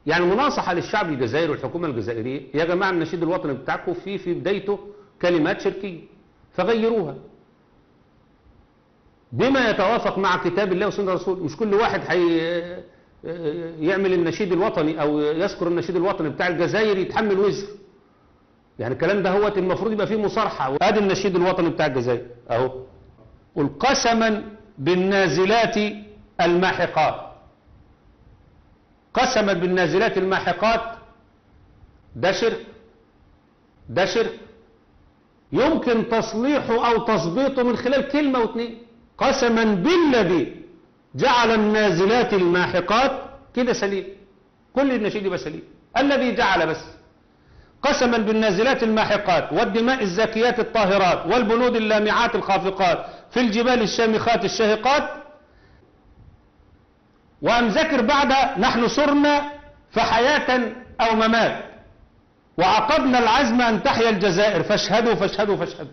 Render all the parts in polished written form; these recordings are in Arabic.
يعني مناصحة للشعب الجزائري والحكومة الجزائرية، يا جماعة النشيد الوطني بتاعكم في بدايته كلمات شركية فغيروها بما يتوافق مع كتاب الله وسنة الرسول. مش كل واحد يعمل النشيد الوطني أو يذكر النشيد الوطني بتاع الجزائر يتحمل وزر. يعني الكلام ده هو المفروض يبقى فيه مصارحة. وادي النشيد الوطني بتاع الجزائر اهو: قل قسما بالنازلات الماحقات. قسما بالنازلات الماحقات ده شرك، ده شرك يمكن تصليحه او تظبيطه من خلال كلمة واثنين. قسما بالذي جعل النازلات الماحقات كده سليم، كل النشيد يبقى سليم. الذي جعل بس. قسما بالنازلات الماحقات والدماء الزاكيات الطاهرات والبنود اللامعات الخافقات في الجبال الشامخات الشاهقات. وأن ذكر بعد: نحن صرنا فحياة أو ممات وعقدنا العزم أن تحيا الجزائر فاشهدوا فاشهدوا فاشهدوا.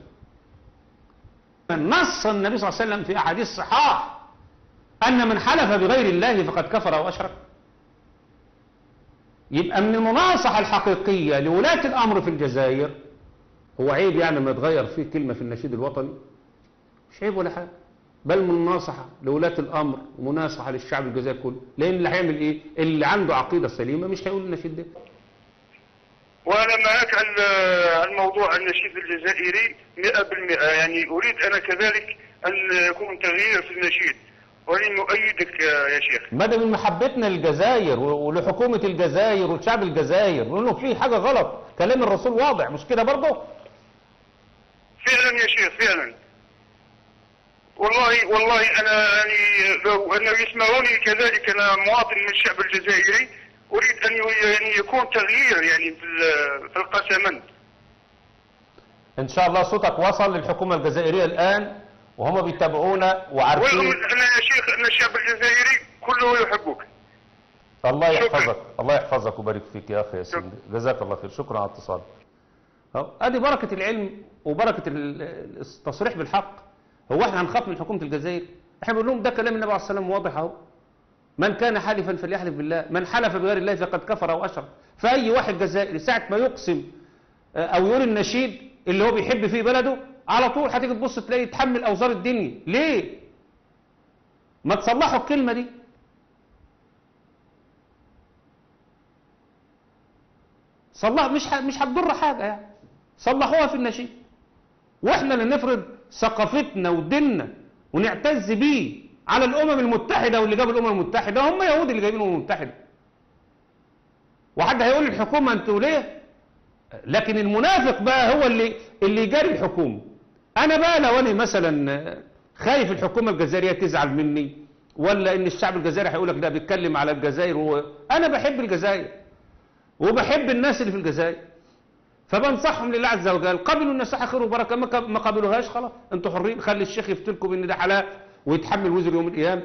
نص النبي صلى الله عليه وسلم في أحاديث صحاح أن من حلف بغير الله فقد كفر وأشرك. يبقى من المناصحة الحقيقية لولاة الأمر في الجزائر، هو عيب يعني ما يتغير فيه كلمة في النشيد الوطني؟ مش عيب ولا حاجة، بل مناصحة لولاة الأمر ومناصحة للشعب الجزائري كله. لأن اللي هيعمل إيه؟ اللي عنده عقيدة سليمة مش هيقول النشيد ده. وأنا معك على الموضوع النشيد الجزائري 100%. يعني أريد أنا كذلك أن يكون تغيير في النشيد، وأنا أؤيدك يا شيخ. مدى من محبتنا للجزائر ولحكومة الجزائر والشعب الجزائر، نقول له في حاجة غلط، كلام الرسول واضح، مش كده برضه؟ فعلا يا شيخ فعلا. والله أنا يعني لو أنه يسمعوني كذلك، أنا مواطن من الشعب الجزائري، أريد أن يعني يكون تغيير يعني في القسمنت. إن شاء الله صوتك وصل للحكومة الجزائرية الآن وهم بيتابعونا وعارفين. أنا يا شيخ أن الشعب الجزائري كله يحبك. الله يحفظك، الله يحفظك ويبارك فيك يا أخي يا سيدي، جزاك الله خير، شكرا على الاتصال. أدي بركة العلم وبركة التصريح بالحق. هو احنا هنخاف من حكومة الجزائر؟ احنا بنقول لهم ده كلام النبي عليه الصلاة والسلام واضح اهو: من كان حالفا فليحلف بالله، من حلف بغير الله فقد كفر او اشرك. فاي واحد جزائري ساعة ما يقسم او يقول النشيد اللي هو بيحب فيه بلده، على طول هتيجي تبص تلاقي يتحمل اوزار الدنيا. ليه؟ ما تصلحوا الكلمة دي. صلح، مش هتضر حاجة يعني، صلحوها في النشيد. واحنا اللي نفرض ثقافتنا وديننا ونعتز بيه على الامم المتحدة. واللي جاب الامم المتحدة هم يهود اللي جايبين الامم المتحدة. وحد هيقول للحكومة انتوا ليه؟ لكن المنافق بقى هو اللي يجاري الحكومة. انا بقى لو انا مثلا خايف الحكومة الجزائرية تزعل مني، ولا ان الشعب الجزائري هيقول لك ده بيتكلم على الجزائر، انا بحب الجزائر وبحب الناس اللي في الجزائر، فبنصحهم لله عز وجل. قبلوا النصيحة خير وبركة، ما قبلوهاش خلاص انتوا حرين. خلي الشيخ يفتلكم بان ده حلال ويتحمل وزر يوم القيامة.